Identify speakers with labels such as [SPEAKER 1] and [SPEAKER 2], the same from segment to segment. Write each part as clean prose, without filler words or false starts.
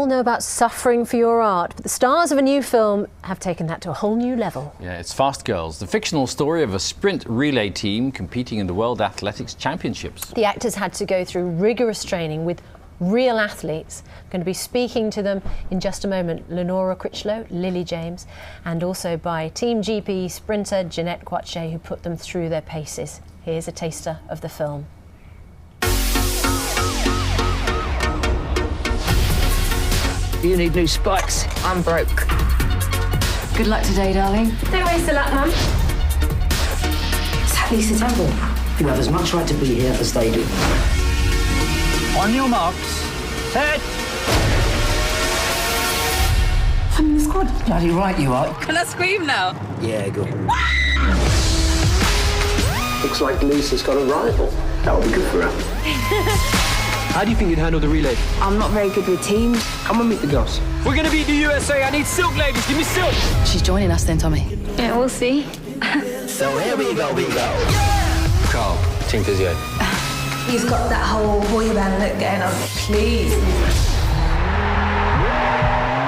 [SPEAKER 1] know about suffering for your art, but the stars of a new film have taken that to a whole new level.
[SPEAKER 2] Yeah, it's Fast Girls, the fictional story of a sprint relay team competing in the World Athletics Championships.
[SPEAKER 1] The actors had to go through rigorous training with real athletes. I'm going to be speaking to them in just a moment. Lenora Crichlow, Lily James, and also by Team GP sprinter Jeanette Kwakye, who put them through their paces. Here's a taster of the film.
[SPEAKER 3] You need new spikes. I'm broke.
[SPEAKER 4] Good luck today, darling.
[SPEAKER 5] Don't waste the luck, Mum.
[SPEAKER 3] Is that Lisa Temple? You have as much right to be here as they do. On your marks, set. I'm in the squad. Bloody right you are.
[SPEAKER 4] Can I scream now?
[SPEAKER 3] Yeah, go. Looks like Lisa's got a rival. That'll be good for her. How do you think you'd handle the relay?
[SPEAKER 5] I'm not very good with teams.
[SPEAKER 3] Come and meet the girls.
[SPEAKER 6] We're gonna beat the USA. I need silk, ladies. Give me silk.
[SPEAKER 4] She's joining us then, Tommy.
[SPEAKER 5] Yeah, we'll see.
[SPEAKER 3] So here we go. Carl, team physio.
[SPEAKER 5] He's got that whole boy band look going on. Please.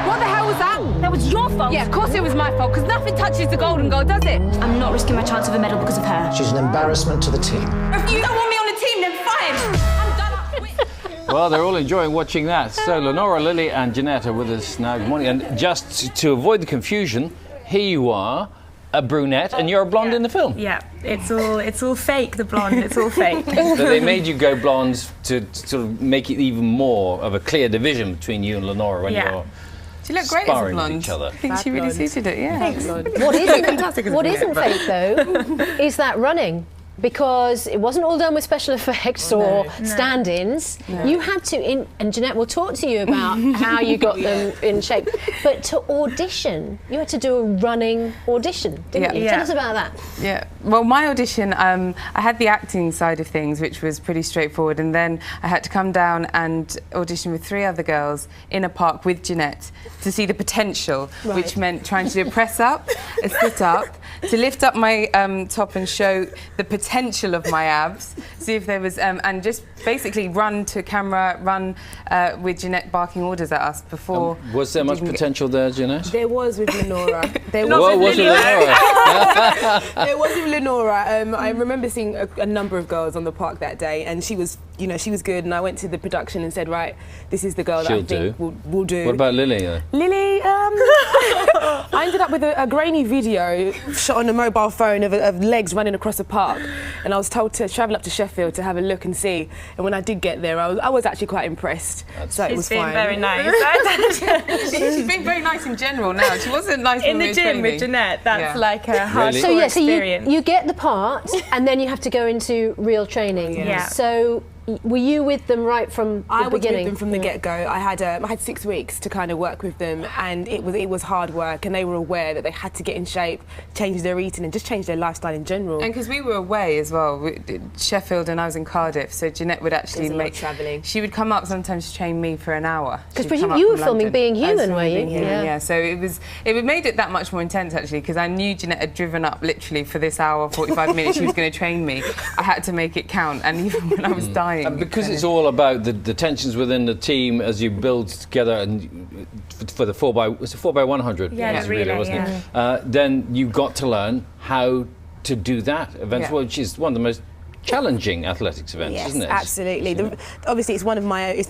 [SPEAKER 7] What the hell was that? That was your fault. Yeah, of course it was my fault, because nothing touches the golden goal, does it?
[SPEAKER 5] I'm not risking my chance of a medal because of her.
[SPEAKER 3] She's an embarrassment to the team.
[SPEAKER 7] If you don't want me on the team, then fine. I'm done. I quit.
[SPEAKER 2] Well, they're all enjoying watching that. So Lenora, Lily and Jeanette are with us now. Good morning. And just to avoid the confusion, here you are, a brunette, and you're a blonde in the film.
[SPEAKER 8] Yeah, it's all fake, the blonde, it's all fake.
[SPEAKER 2] So they made you go blonde to sort of make it even more of a clear division between you and Lenora when you're
[SPEAKER 4] She looked great as a
[SPEAKER 2] sparring with
[SPEAKER 4] blonde.
[SPEAKER 2] each other.
[SPEAKER 4] I think she really suited it, yeah.
[SPEAKER 1] What isn't fake, though, is that running. Because it wasn't all done with special effects or stand-ins. No. You had to, and Jeanette will talk to you about how you got them in shape. But to audition, you had to do a running audition, didn't you? Tell us about that.
[SPEAKER 4] Yeah, well, my audition, I had the acting side of things, which was pretty straightforward, and then I had to come down and audition with 3 other girls in a park with Jeanette to see the potential, which meant trying to do a press-up, a sit-up, to lift up my top and show the potential of my abs, see if there was, and just basically run to camera, run with Jeanette barking orders at us before.
[SPEAKER 2] Was there much potential there, Jeanette?
[SPEAKER 9] There was with Lenora.
[SPEAKER 2] There was with Lenora.
[SPEAKER 9] There was with Lenora. I remember seeing a number of girls on the park that day, and she was, she was good. And I went to the production and said, right, this is the girl that I think will do.
[SPEAKER 2] What about Lily?
[SPEAKER 9] Lily, I ended up with a grainy video shot on a mobile phone of legs running across a park, and I was told to travel up to Sheffield to have a look and see. And when I did get there, I was actually quite impressed. So it was fine.
[SPEAKER 8] She's been very nice.
[SPEAKER 4] She's been very nice in general now. She wasn't nice
[SPEAKER 8] in
[SPEAKER 4] when
[SPEAKER 8] the gym with Jeanette. That's like a hardcore
[SPEAKER 1] So
[SPEAKER 8] experience.
[SPEAKER 1] you get the part, and then you have to go into real training.
[SPEAKER 8] Yeah.
[SPEAKER 1] So were you with them right from the beginning?
[SPEAKER 9] I was with them from the get-go. I had 6 weeks to kind of work with them, and it was hard work, and they were aware that they had to get in shape, change their eating, and just change their lifestyle in general.
[SPEAKER 4] And because we were away as well, Sheffield, and I was in Cardiff, so Jeanette would actually make
[SPEAKER 9] travelling.
[SPEAKER 4] She would come up sometimes to train me for an hour.
[SPEAKER 1] Because you were filming Being Human, were you?
[SPEAKER 4] Yeah. So it made it that much more intense actually, because I knew Jeanette had driven up literally for this hour, 45 minutes. She was going to train me. I had to make it count, and even when I was dying.
[SPEAKER 2] And because it's all about the tensions within the team as you build together, and for the 4x100,
[SPEAKER 8] yeah, relay,
[SPEAKER 2] wasn't it? Then you got to learn how to do that event, which is one of the most challenging athletics events, isn't it?
[SPEAKER 9] Yes, absolutely. Obviously, it's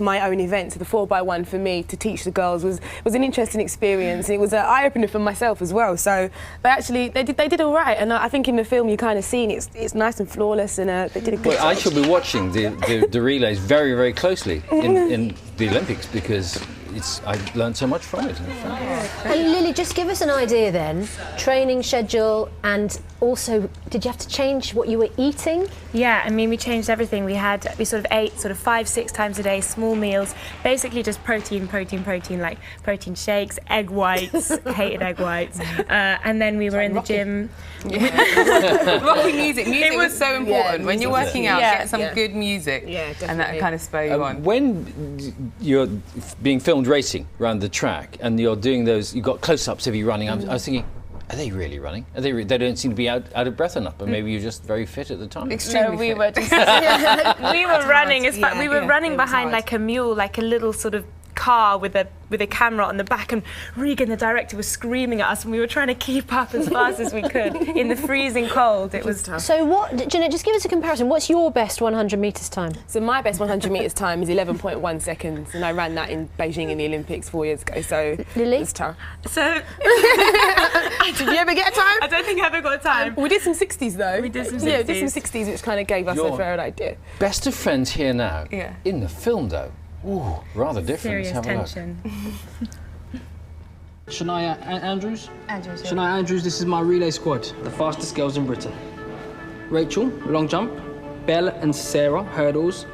[SPEAKER 9] my own event. So the 4x1 for me to teach the girls was an interesting experience. It was an eye opener for myself as well. So, but actually, they did all right. And I think in the film you kind of seen it's nice and flawless, and they did a good job.
[SPEAKER 2] I shall be watching the relays very, very closely in the Olympics, because I learned so much from it.
[SPEAKER 1] And Lily, just give us an idea then, training schedule, and also, did you have to change what you were eating?
[SPEAKER 8] Yeah, I mean, we changed everything. We sort of ate 5-6 times a day, small meals, basically just protein, like protein shakes, egg whites, hated egg whites, and then we were in the gym.
[SPEAKER 4] Rocky music was so important. When you're working out, get some good music, and that kind of spur you on.
[SPEAKER 2] When you're being filmed racing around the track and you're doing those, you've got close-ups of you running, I was thinking, are they really running? They don't seem to be out of breath enough, but maybe you're just very fit at the time.
[SPEAKER 4] Extremely
[SPEAKER 8] we
[SPEAKER 4] fit.
[SPEAKER 8] were just, we were running. We were running behind like a mule, like a little sort of car with a camera on the back, and Regan, the director, was screaming at us, and we were trying to keep up as fast as we could in the freezing cold. It was tough.
[SPEAKER 1] So what, Jeanette, just give us a comparison. What's your best 100 metres time?
[SPEAKER 9] So my best 100 metres time is 11.1 seconds, and I ran that in Beijing in the Olympics 4 years ago, so
[SPEAKER 1] Lily?
[SPEAKER 9] it's tough.
[SPEAKER 8] So...
[SPEAKER 9] Did you ever get a time?
[SPEAKER 8] I don't think I ever got a time.
[SPEAKER 9] We did some 60s though.
[SPEAKER 8] We did some 60s.
[SPEAKER 9] Yeah, we did some 60s, which kind of gave us a fair idea.
[SPEAKER 2] Best of friends here now.
[SPEAKER 9] Yeah.
[SPEAKER 2] In the film though, ooh, rather different.
[SPEAKER 8] Serious
[SPEAKER 2] Let's have
[SPEAKER 8] tension.
[SPEAKER 2] a look.
[SPEAKER 10] Shania Andrews? Andrews, yeah. Shania Andrews, this is my relay squad, the fastest girls in Britain. Rachel, long jump. Belle and Sarah, hurdles.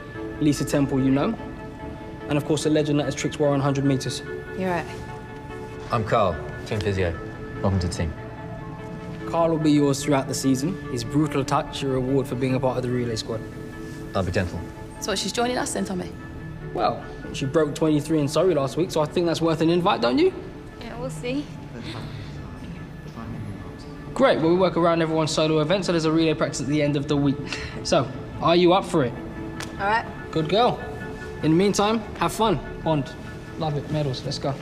[SPEAKER 10] Lisa Temple, you know. And of course, the legend that has tricks war on 100 metres.
[SPEAKER 11] You're right.
[SPEAKER 12] I'm Carl, team physio. Welcome to the team.
[SPEAKER 10] Carl will be yours throughout the season. His brutal touch, your reward for being a part of the relay squad.
[SPEAKER 12] I'll be gentle.
[SPEAKER 11] So she's joining us then, Tommy?
[SPEAKER 10] Well, she broke 23 in Surrey last week, so I think that's worth an invite, don't you?
[SPEAKER 11] Yeah, we'll see.
[SPEAKER 10] Great, well, we work around everyone's solo event, so there's a relay practice at the end of the week. So, are you up for it?
[SPEAKER 11] All right.
[SPEAKER 10] Good girl. In the meantime, have fun. Bond. Love it. Medals. Let's go.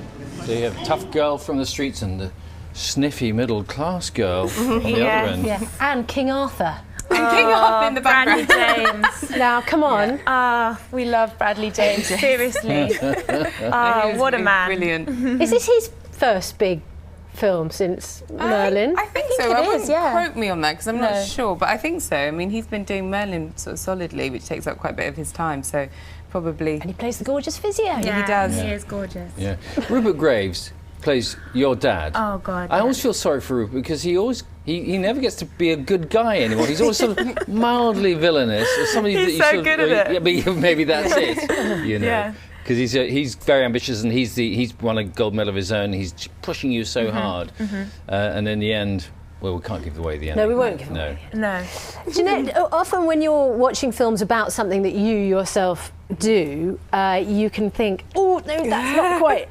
[SPEAKER 2] So you have tough girl from the streets and the sniffy middle-class girl on the other end.
[SPEAKER 1] Yeah. And King Arthur.
[SPEAKER 4] King Arthur in the background.
[SPEAKER 8] Bradley James.
[SPEAKER 1] Now, come on.
[SPEAKER 8] We love Bradley James, seriously. What a man.
[SPEAKER 4] Brilliant.
[SPEAKER 1] Is this his first big film since Merlin?
[SPEAKER 4] I think so. I wouldn't quote me on that because I'm not sure, but I think so. I mean, he's been doing Merlin sort of solidly, which takes up quite a bit of his time, so probably...
[SPEAKER 1] And he plays the gorgeous physio.
[SPEAKER 8] Yeah,
[SPEAKER 4] he does.
[SPEAKER 8] He is gorgeous.
[SPEAKER 2] Yeah. Rupert Graves plays your dad.
[SPEAKER 8] Oh, God.
[SPEAKER 2] I always feel sorry for Rupert because he never gets to be a good guy anymore. He's always sort of mildly villainous. Or somebody
[SPEAKER 8] He's
[SPEAKER 2] that
[SPEAKER 8] so
[SPEAKER 2] you sort
[SPEAKER 8] good
[SPEAKER 2] of,
[SPEAKER 8] at it.
[SPEAKER 2] Yeah, but maybe that's it. You know.
[SPEAKER 8] Yeah.
[SPEAKER 2] Because he's very ambitious and he's won a gold medal of his own. He's pushing you so hard, and in the end, well, we can't give away the end.
[SPEAKER 1] No, we won't give away.
[SPEAKER 8] No.
[SPEAKER 1] Jeanette, often when you're watching films about something that you yourself do, you can think, oh, no, that's not quite...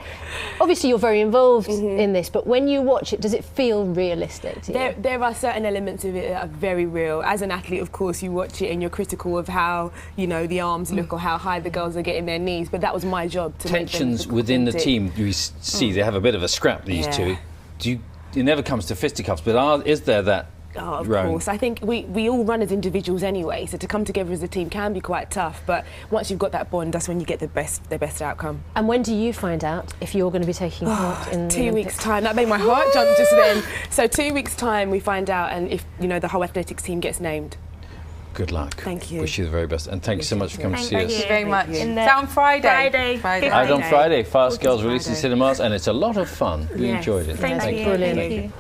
[SPEAKER 1] Obviously, you're very involved in this, but when you watch it, does it feel realistic to you?
[SPEAKER 9] There are certain elements of it that are very real. As an athlete, of course, you watch it and you're critical of how, you know, the arms look or how high the girls are getting their knees, but that was my job to
[SPEAKER 2] Tensions
[SPEAKER 9] make them
[SPEAKER 2] within the
[SPEAKER 9] authentic.
[SPEAKER 2] team, you see they have a bit of a scrap, these two. It never comes to fisticuffs, but is there that
[SPEAKER 9] Oh, of course. I think we all run as individuals anyway, so to come together as a team can be quite tough, but once you've got that bond, that's when you get the best outcome.
[SPEAKER 1] And when do you find out if you're going to be taking part in the
[SPEAKER 9] 2 weeks' time. That made my heart jump just then. So 2 weeks' time we find out, and if, you know, the whole athletics team gets named.
[SPEAKER 2] Good luck.
[SPEAKER 9] Thank you.
[SPEAKER 2] Wish you the very best, and thank you so much for coming to see us.
[SPEAKER 4] Thank you very much. Is
[SPEAKER 8] In
[SPEAKER 4] that on Friday?
[SPEAKER 8] Friday.
[SPEAKER 2] Out on Friday, Fast Girls released in cinemas, and it's a lot of fun. We enjoyed it.
[SPEAKER 8] Thank you.
[SPEAKER 1] Brilliant.
[SPEAKER 8] Thank you.